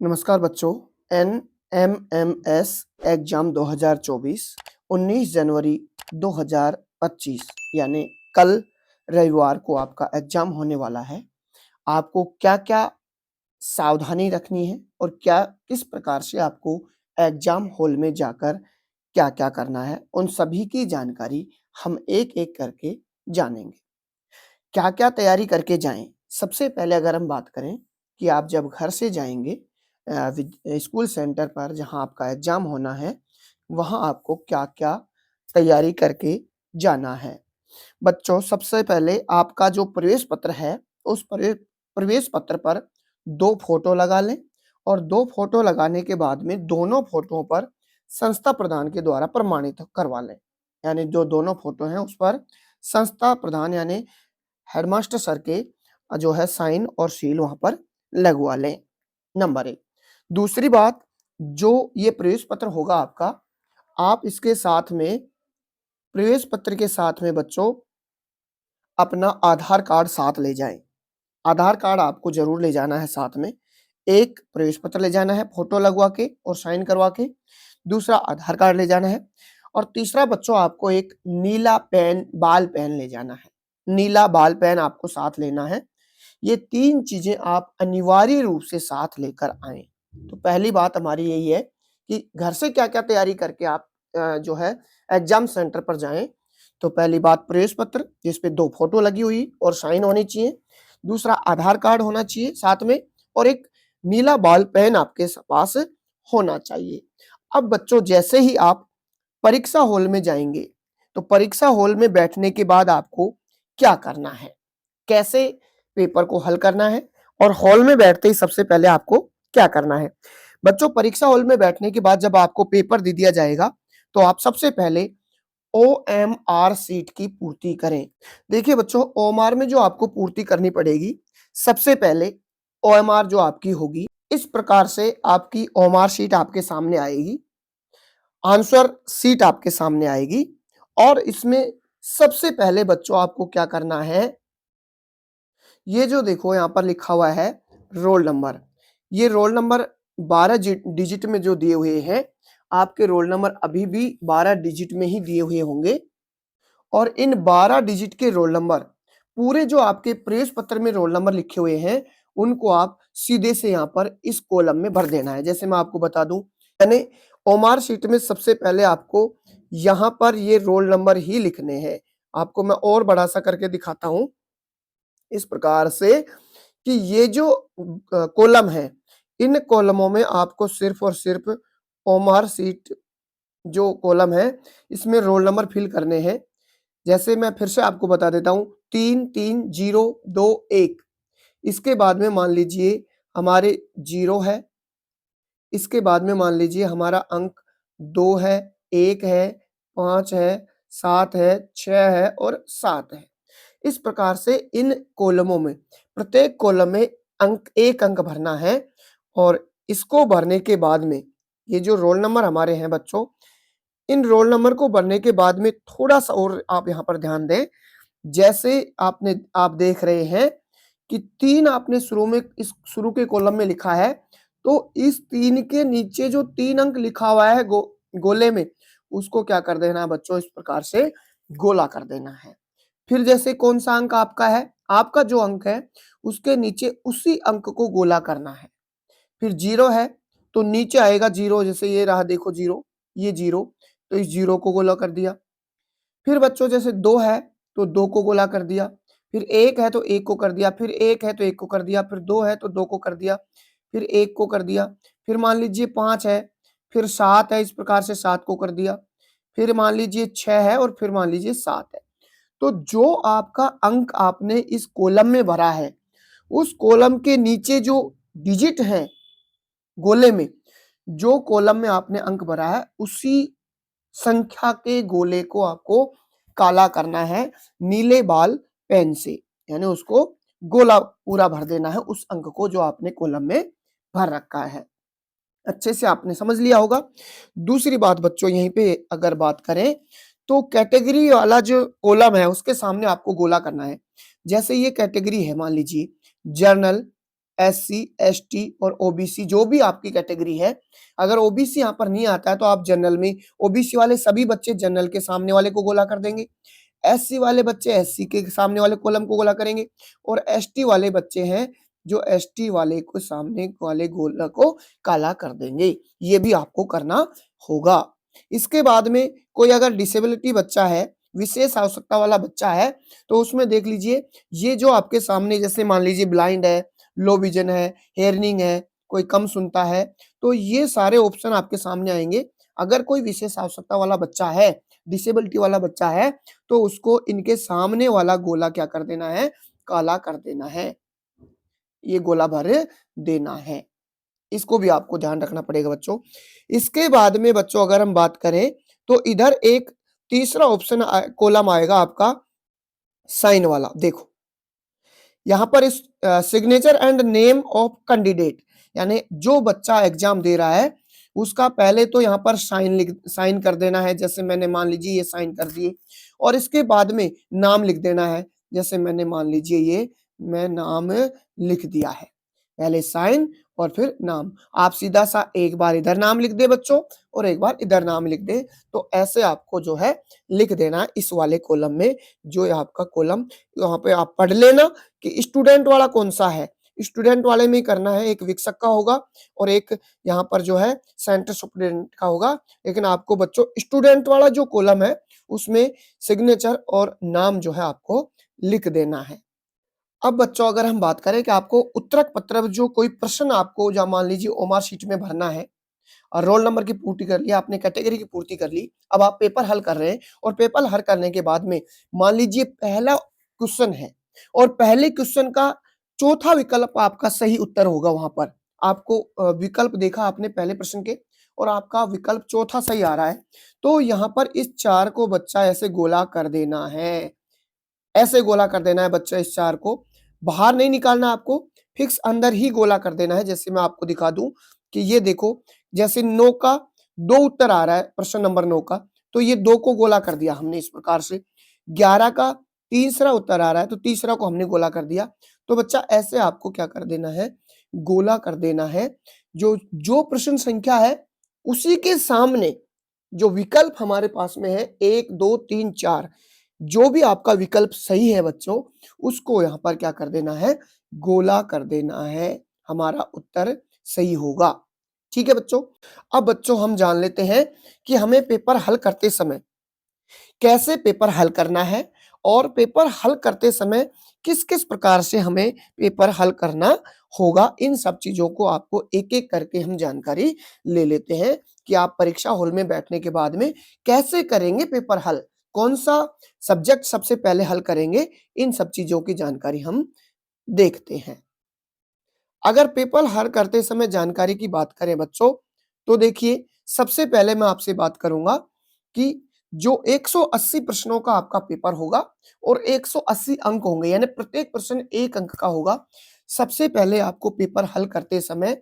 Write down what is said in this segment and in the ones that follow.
नमस्कार बच्चों। NMMS exam 2024 19 जनवरी 2025 यानी कल रविवार को आपका एग्जाम होने वाला है। आपको क्या-क्या सावधानी रखनी है और क्या किस प्रकार से आपको एग्जाम हॉल में जाकर क्या-क्या करना है, उन सभी की जानकारी हम एक-एक करके जानेंगे। क्या-क्या तैयारी करके जाएँ? सबसे पहले अगर हम बात करें कि आप जब घर से जाएँगे स्कूल सेंटर पर जहाँ आपका एग्ज़ाम होना है, वहाँ आपको क्या-क्या तैयारी करके जाना है। बच्चों, सबसे पहले आपका जो प्रवेश पत्र है, उस प्रवेश पत्र पर 2 फ़ोटो लगा लें और 2 फ़ोटो लगाने के बाद में दोनों फ़ोटो पर संस्था प्रधान के द्वारा प्रमाणित करवा लें। यानी जो दोनों फ़ोटो हैं, उस पर संस्था प्रधान यानी हेडमास्टर सर के जो है साइन और सील वहाँ पर लगवा लें, नंबर 1। दूसरी बात, जो ये प्रवेश पत्र होगा आपका, आप इसके साथ में प्रवेश पत्र के साथ में बच्चों अपना आधार कार्ड साथ ले जाएँ। आधार कार्ड आपको ज़रूर ले जाना है साथ में। एक प्रवेश पत्र ले जाना है फ़ोटो लगवा के और साइन करवा के, दूसरा आधार कार्ड ले जाना है और तीसरा बच्चों आपको एक नीला पेन, बाल पेन ले जाना है। नीला बाल पेन आपको साथ लेना है। ये 3 चीज़ें आप अनिवार्य रूप से साथ लेकर आएँ। तो पहली बात हमारी यही है कि घर से क्या-क्या तैयारी करके आप जो है एग्ज़ाम सेंटर पर जाएँ। तो पहली बात प्रवेश पत्र जिस पे 2 फ़ोटो लगी हुई और साइन होनी चाहिए। दूसरा आधार कार्ड होना चाहिए साथ में और एक नीला बॉल पेन आपके पास होना चाहिए। अब बच्चों जैसे ही आप परीक्षा हॉल में जाएँगे, तो परीक्षा हॉल में बैठने के बाद आपको क्या करना है? कैसे पेपर को हल करना है और हॉल में बैठते ही सबसे पहले आपको क्या करना है? बच्चों, परीक्षा हॉल में बैठने के बाद जब आपको पेपर दे दिया जाएगा, तो आप सबसे पहले ओएमआर सीट की पूर्ति करें। देखिए बच्चों, ओएमआर में जो आपको पूर्ति करनी पड़ेगी, सबसे पहले ओएमआर जो आपकी होगी, इस प्रकार से आपकी ओएमआर शीट आपके सामने आएगी, आंसर सीट आपके सामने आएगी और इसमें सबसे पहले बच्चों आपको क्या करना है, ये जो देखो यहाँ पर लिखा हुआ है रोल नंबर, ये रोल नंबर 12 डिजिट में जो दिए हुए हैं, आपके रोल नंबर अभी भी 12 डिजिट में ही दिए हुए होंगे और इन 12 डिजिट के रोल नंबर पूरे जो आपके प्रवेश पत्र में रोल नंबर लिखे हुए हैं, उनको आप सीधे से यहाँ पर इस कॉलम में भर देना है। जैसे मैं आपको बता दूं, यानी ओमार शीट में सबसे पहले आपको यहाँ पर ये रोल नंबर ही लिखने हैं। आपको मैं और बड़ा सा करके दिखाता हूं इस प्रकार से कि ये जो कॉलम है, इन कॉलमों में आपको सिर्फ और सिर्फ ओमार शीट जो कॉलम है, इसमें रोल नंबर फिल करने हैं। जैसे मैं फिर से आपको बता देता हूँ 33021, इसके बाद में मान लीजिए हमारे 0 है, इसके बाद में मान लीजिए हमारा अंक 2 है, 1 है, 5 है, 7 है, 6 है और 7 है। इस प्रकार से इन कॉलमों में प्रत्येक कॉलम में एक अंक भरना है और इसको भरने के बाद में ये जो रोल नंबर हमारे हैं बच्चों, इन रोल नंबर को भरने के बाद में थोड़ा-सा और आप यहाँ पर ध्यान दें। जैसे आप देख रहे हैं कि 3 आपने शुरू में इस शुरू के कॉलम में लिखा है, तो इस 3 के नीचे जो 3 अंक लिखा हुआ है गोले में, उसको क्या कर देना है बच्चों, इस प्रकार से गोला कर देना है। फिर जैसे कौन-सा अंक आपका है, आपका जो अंक है, उसके नीचे उसी अंक को गोला करना है। फिर 0 है, तो नीचे आएगा 0, जैसे ये रहा देखो 0, ये 0, तो इस 0 को गोला कर दिया। फिर बच्चों जैसे 2 है, तो 2 को गोला कर दिया, फिर 1 है तो 1 को कर दिया, फिर 1 है तो 1 को कर दिया, फिर 2 है तो 2 को कर दिया, फिर 1 को कर दिया, फिर मान लीजिए 5 है, फिर 7 है, इस प्रकार से 7 को कर दिया, फिर मान लीजिए 6 है और फिर मान लीजिए 7 है। तो जो आपका अंक आपने इस कॉलम में भरा है, उस कॉलम के नीचे जो डिजिट हैं गोले में, जो कॉलम में आपने अंक भरा है, उसी संख्या के गोले को आपको काला करना है नीले बाल पेन से, यानी उसको गोला पूरा भर देना है उस अंक को जो आपने कॉलम में भर रखा है। अच्छे से आपने समझ लिया होगा। दूसरी बात बच्चों, यहीं पे अगर बात करें तो कैटेगरी वाला जो कॉलम है उसके सामने आपको गोला करना है। जैसे ये कैटेगरी है, मान लीजिए जर्नल, एससी, एसटी और ओबीसी जो भी आपकी कैटेगरी है, अगर ओबीसी यहाँ पर नहीं आता है तो आप जनरल में, ओबीसी वाले सभी बच्चे जनरल के सामने वाले को गोला कर देंगे, एससी वाले बच्चे एससी के सामने वाले कॉलम को गोला करेंगे और एसटी वाले बच्चे हैं जो एसटी वाले को सामने वाले गोला को काला कर देंगे। ये भी आपको करना होगा। इसके बाद में कोई अगर डिसेबिलिटी बच्चा है, विशेष आवश्यकता वाला बच्चा है, तो उसमें देख लीजिए ये जो आपके सामने जैसे मान लीजिए ब्लाइंड है, लो विजन है, हियरिंग है, कोई कम सुनता है, तो ये सारे ऑप्शन आपके सामने आएंगे। अगर कोई विशेष आवश्यकता वाला बच्चा है, डिसेबिलिटी वाला बच्चा है, तो उसको इनके सामने वाला गोला क्या कर देना है, काला कर देना है, ये गोला भर देना है। इसको भी आपको ध्यान रखना पड़ेगा बच्चों। इसके बाद में बच्चों अगर हम बात करें तो इधर एक तीसरा ऑप्शन कॉलम आएगा आपका साइन वाला। देखो यहाँ पर इस signature and name of candidate, यानी जो बच्चा एग्जाम दे रहा है उसका पहले तो यहाँ पर साइन कर देना है, जैसे मैंने मान लीजिए ये साइन कर दिए, और इसके बाद में नाम लिख देना है, जैसे मैंने मान लीजिए ये मैं नाम लिख दिया है, पहले साइन और फिर नाम। आप सीधा सा एक बार इधर नाम लिख दे बच्चों और एक बार इधर नाम लिख दे, तो ऐसे आपको जो है लिख देना है इस वाले कॉलम में। जो आपका कॉलम यहाँ पे आप पढ़ लेना कि स्टूडेंट वाला कौन सा है, स्टूडेंट वाले में करना है, एक विकसक का होगा और एक यहाँ पर जो है सेंटर स्टूडेंट का होगा, लेकिन आपको बच्चों स्टूडेंट वाला जो कॉलम है उसमें सिग्नेचर और नाम जो है आपको लिख देना है। अब बच्चों अगर हम बात करें कि आपको उत्तरक पत्र जो कोई प्रश्न आपको या मान लीजिए ओमार शीट में भरना है, और रोल नंबर की पूर्ति कर ली आपने, कैटेगरी की पूर्ति कर ली, अब आप पेपर हल कर रहे हैं और पेपर हल करने के बाद में मान लीजिए पहला क्वेश्चन है और पहले क्वेश्चन का चौथा विकल्प आपका सही उत्तर होगा। वहां पर आपको विकल्प देखा आपने पहले प्रश्न के और आपका विकल्प चौथा सही आ रहा है, तो यहाँ पर इस 4 को बच्चा ऐसे गोला कर देना है, ऐसे गोला कर देना है बच्चा, इस 4 को बाहर नहीं निकालना, आपको फिक्स अंदर ही गोला कर देना है। जैसे मैं आपको दिखा दूं कि ये देखो, जैसे 9 का 2 उत्तर आ रहा है, प्रश्न नंबर 9 का, तो ये 2 को गोला कर दिया हमने इस प्रकार से। 11 का तीसरा उत्तर आ रहा है तो तीसरा को हमने गोला कर दिया। तो बच्चा ऐसे आपको क्या कर देना है, गोला कर देना है। जो जो प्रश्न संख्या है उसी के सामने जो विकल्प हमारे पास में है 1 2 3 4, जो भी आपका विकल्प सही है बच्चों उसको यहाँ पर क्या कर देना है, गोला कर देना है, हमारा उत्तर सही होगा। ठीक है बच्चों। अब बच्चों हम जान लेते हैं कि हमें पेपर हल करते समय कैसे पेपर हल करना है और पेपर हल करते समय किस किस प्रकार से हमें पेपर हल करना होगा। इन सब चीजों को आपको एक एक करके हम जानकारी ले लेते हैं कि आप परीक्षा हॉल में बैठने के बाद में कैसे करेंगे पेपर हल, कौन सा सब्जेक्ट सबसे पहले हल करेंगे, इन सब चीजों की जानकारी हम देखते हैं। अगर पेपर हल करते समय जानकारी की बात करें बच्चों, तो देखिए सबसे पहले मैं आपसे बात करूंगा कि जो 180 प्रश्नों का आपका पेपर होगा और 180 अंक होंगे, यानी प्रत्येक प्रश्न 1 अंक का होगा। सबसे पहले आपको पेपर हल करते समय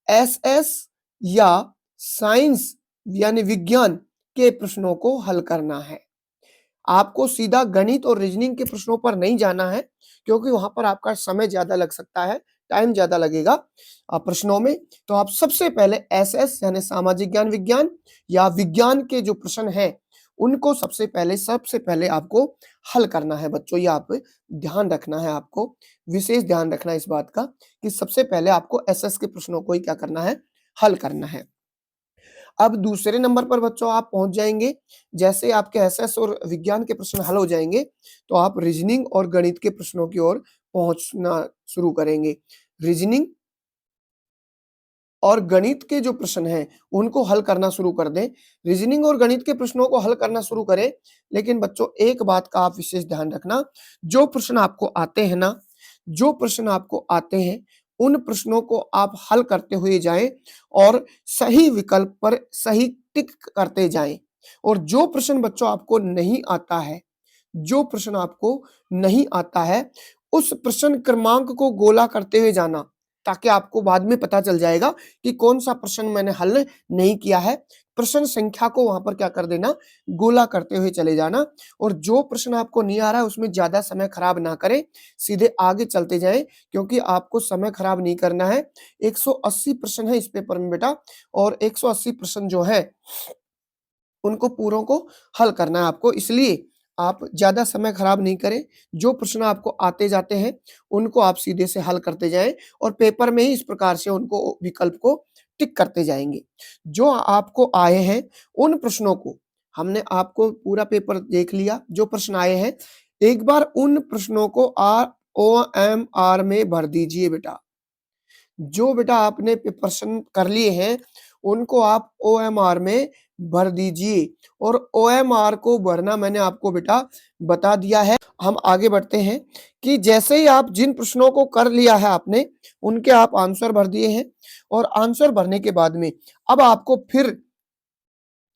एसएस या साइंस यानी विज्ञान के प्रश्नों को हल करना है। आपको सीधा गणित और रीजनिंग के प्रश्नों पर नहीं जाना है, क्योंकि वहां पर आपका समय ज्यादा लग सकता है, टाइम ज्यादा लगेगा प्रश्नों में। तो आप सबसे पहले एसएस यानी सामाजिक ज्ञान विज्ञान या विज्ञान के जो प्रश्न हैं उनको सबसे पहले आपको हल करना है बच्चों। ये आप ध्यान रखना है, आपको विशेष ध्यान रखना है इस बात का कि सबसे पहले आपको एसएस के प्रश्नों को ही क्या करना है, हल करना है। अब दूसरे नंबर पर बच्चों आप पहुंच जाएंगे, जैसे आपके एसएस और विज्ञान के प्रश्न हल हो जाएंगे तो आप रीजनिंग और गणित के प्रश्नों की ओर पहुंचना शुरू करेंगे। रीजनिंग और गणित के जो प्रश्न हैं उनको हल करना शुरू कर दें। रीजनिंग और गणित के प्रश्नों को हल करना शुरू करें, लेकिन बच्चों एक बात का आप विशेष ध्यान रखना, जो प्रश्न आपको आते हैं ना, जो प्रश्न आपको आते हैं उन प्रश्नों को आप हल करते हुए जाएं और सही विकल्प पर सही टिक करते जाएं। और जो प्रश्न बच्चों आपको नहीं आता है, जो प्रश्न आपको नहीं आता है उस प्रश्न क्रमांक को गोला करते हुए जाना। ताकि आपको बाद में पता चल जाएगा कि कौन सा प्रश्न मैंने हल नहीं किया है। प्रश्न संख्या को वहां पर क्या कर देना, गोला करते हुए चले जाना, और जो प्रश्न आपको नहीं आ रहा है उसमें ज्यादा समय खराब ना करें, सीधे आगे चलते जाएं, क्योंकि आपको समय खराब नहीं करना है। 180 प्रश्न है इस पेपर में बेटा, और 180 प्रश्न जो है उनको पूरों को हल करना है आपको, इसलिए आप ज्यादा समय खराब नहीं करें। जो प्रश्न आपको आते जाते हैं उनको आप सीधे से हल करते जाएं, और पेपर में ही इस प्रकार से उनको विकल्प को टिक करते जाएंगे। जो आपको आए हैं उन प्रश्नों को, हमने आपको पूरा पेपर देख लिया, जो प्रश्न आए हैं एक बार उन प्रश्नों को OMR में भर दीजिए बेटा। जो बेटा आपने प्रश्न कर लिए हैं उनको आप OMR में भर दीजिए, और OMR को भरना मैंने आपको बेटा बता दिया है। हम आगे बढ़ते हैं कि जैसे ही आप जिन प्रश्नों को कर लिया है आपने, उनके आप आंसर भर दिए हैं, और आंसर भरने के बाद में अब आपको फिर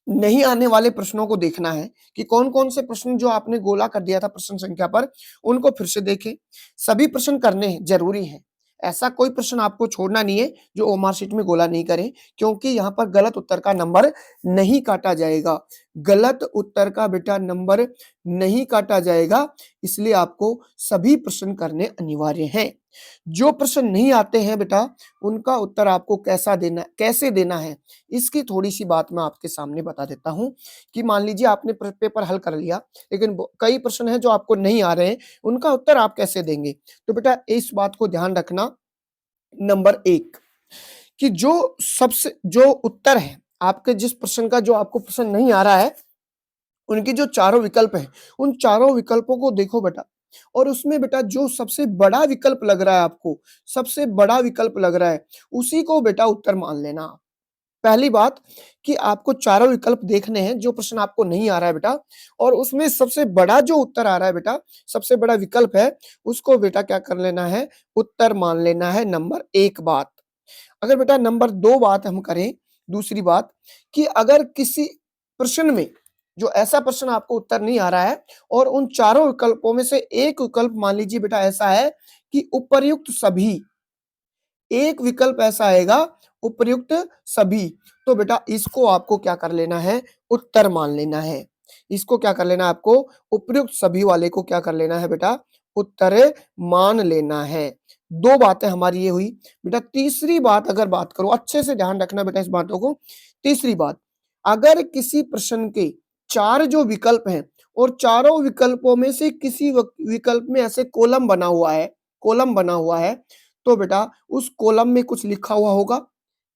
नहीं आने वाले प्रश्नों को देखना है कि कौन कौन से प्रश्न जो आपने गोला कर दिया था प्रश्न संख्या पर, उनको फिर से देखें। सभी प्रश्न करने हैं, जरूरी है, ऐसा कोई प्रश्न आपको छोड़ना नहीं है जो ओमार शीट में गोला नहीं करें, क्योंकि यहाँ पर गलत उत्तर का नंबर नहीं काटा जाएगा। गलत उत्तर का बेटा नंबर नहीं काटा जाएगा, इसलिए आपको सभी प्रश्न करने अनिवार्य हैं। जो प्रश्न नहीं आते हैं बेटा उनका उत्तर आपको कैसे देना है, इसकी थोड़ी सी बात मैं आपके सामने बता देता हूं कि मान लीजिए आपने पेपर हल कर लिया, लेकिन कई प्रश्न हैं जो आपको नहीं आ रहे हैं, उनका उत्तर आप कैसे देंगे। तो बेटा इस बात को ध्यान रखना, नंबर 1 कि जो उत्तर है आपके, जिस प्रश्न का जो आपको प्रश्न नहीं आ रहा है, उनके जो चारों विकल्प हैं उन चारों विकल्पों को देखो बेटा, और उसमें बेटा जो सबसे बड़ा विकल्प लग रहा है आपको, सबसे बड़ा विकल्प लग रहा है, उसी को बेटा उत्तर मान लेना। पहली बात कि आपको चारों विकल्प देखने हैं, जो प्रश्न आपको नहीं आ रहा है बेटा, और उसमें सबसे बड़ा जो उत्तर आ रहा है बेटा, सबसे बड़ा विकल्प है, उसको बेटा क्या कर लेना है, उत्तर मान लेना है, नंबर 1 बात। अगर बेटा नंबर 2 बात हम करें, दूसरी बात कि अगर किसी प्रश्न में जो ऐसा प्रश्न आपको उत्तर नहीं आ रहा है, और उन चारों विकल्पों में से एक विकल्प मान लीजिए बेटा ऐसा है कि उपर्युक्त सभी, एक विकल्प ऐसा आएगा उपर्युक्त सभी, तो बेटा इसको आपको क्या कर लेना है, उत्तर मान लेना है। इसको क्या कर लेना है आपको, उपर्युक्त सभी वाले को क्या कर लेना है बेटा, उत्तर मान लेना है। 2 बातें हमारी ये हुई बेटा। तीसरी बात अगर बात करो, अच्छे से ध्यान रखना बेटा इस बातों को। तीसरी बात, अगर किसी प्रश्न के 4 जो विकल्प हैं और चारों विकल्पों में से किसी विकल्प में ऐसे कॉलम बना हुआ है, कॉलम बना हुआ है, तो बेटा उस कॉलम में कुछ लिखा हुआ होगा,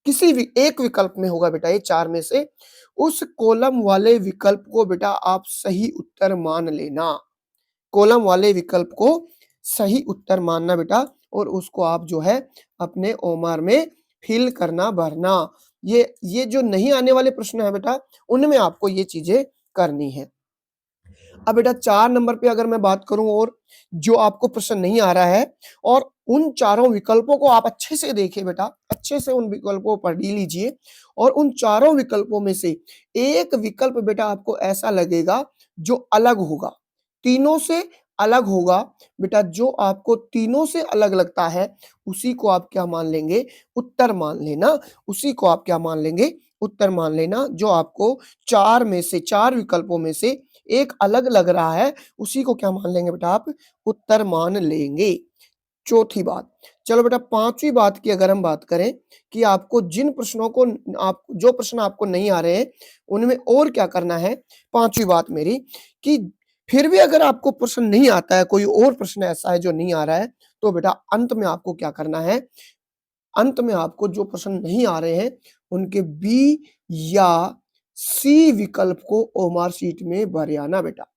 किसी भी एक विकल्प में होगा बेटा, ये 4 में से उस कॉलम वाले विकल्प को बेटा आप सही उत्तर मान लेना। कॉलम वाले विकल्प को सही उत्तर मानना बेटा, और उसको आप जो है अपने ओमार में फिल करना, भरना। ये जो नहीं आने वाले प्रश्न है बेटा, उनमें आपको ये चीजें करनी है। अब बेटा 4 नंबर पे अगर मैं बात करूं, और जो आपको प्रश्न नहीं आ रहा है, और उन चारों विकल्पों को आप अच्छे से देखें बेटा, अच्छे से उन विकल्पों को पढ़ लीजिए, और उन चारों विकल्पों में से एक विकल्प बेटा आपको ऐसा लगेगा जो अलग होगा, तीनों से अलग होगा बेटा। जो आपको तीनों से अलग लगता है उसी को आप क्या मान लेंगे, उत्तर मान लेना। उसी को आप क्या मान लेंगे, उत्तर मान लेना। जो आपको 4 में से, 4 विकल्पों में से एक अलग लग रहा है, उसी को क्या मान लेंगे बेटा आप, उत्तर मान लेंगे। चौथी बात, चलो बेटा 5वीं बात की अगर हम बात करें कि आपको जिन प्रश्नों को, आप जो प्रश्न आपको नहीं आ रहे हैं उनमें और क्या करना है। 5वीं बात मेरी कि फिर भी अगर आपको प्रश्न नहीं आता है, कोई और प्रश्न ऐसा है जो नहीं आ रहा है, तो बेटा अंत में आपको क्या करना है, अंत में आपको जो प्रश्न नहीं आ रहे हैं उनके बी या सी विकल्प को ओमार शीट में भर आना बेटा।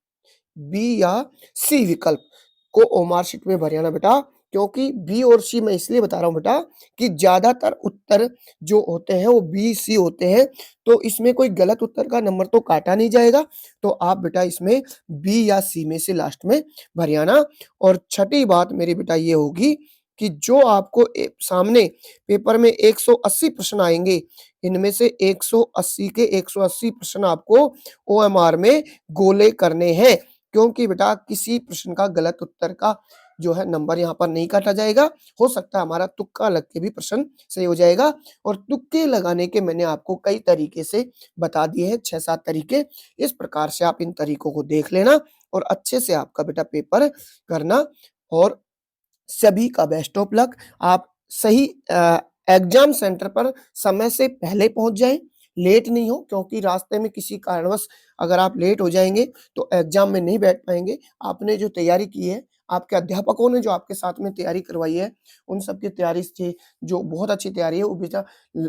बी या सी विकल्प को ओमार शीट में भर आना बेटा, क्योंकि बी और सी मैं इसलिए बता रहा हूं बेटा कि ज्यादातर उत्तर जो होते हैं वो बी सी होते हैं, तो इसमें कोई गलत उत्तर का नंबर तो काटा नहीं जाएगा, तो आप बेटा इसमें बी या सी में से लास्ट में भर आना। और छठी बात मेरी बेटा ये होगी कि जो आपको सामने पेपर में 180 प्रश्न आएंगे, इनमें से 180 के 180 प्रश्न आपको ओएमआर में गोले करने हैं, क्योंकि बेटा किसी प्रश्न का गलत उत्तर का जो है नंबर यहाँ पर नहीं काटा जाएगा। हो सकता है हमारा तुक्का लग के भी प्रश्न सही हो जाएगा और तुक्के लगाने के मैंने आपको कई तरीके से बता दिए हैं, 6-7 तरीके। इस प्रकार से आप इन तरीकों को देख लेना और अच्छे से आपका बेटा पेपर करना और सभी का बेस्ट ऑफ लक। आप सही एग्ज़ाम सेंटर पर समय से पहले पहुँच जाएँ, लेट नहीं हो क्योंकि रास्ते में किसी कारणवश अगर आप लेट हो जाएँगे तो एग्ज़ाम में नहीं बैठ पाएँगे। आपने जो तैयारी की है, आपके अध्यापकों ने जो आपके साथ में तैयारी करवाई है, उन सब की तैयारी से जो बहुत अच्छी तैयारी है वो बेटा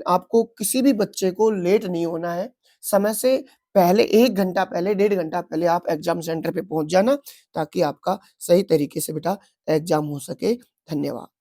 आपको किसी भी बच्चे को लेट नहीं होना है। समय से पहले 1 घंटा पहले, डेढ़ घंटा पहले आप एग्ज़ाम सेंटर पे पहुँच जाना ताकि आपका सही तरीके से बेटा एग्ज़ाम हो सके। धन्यवाद।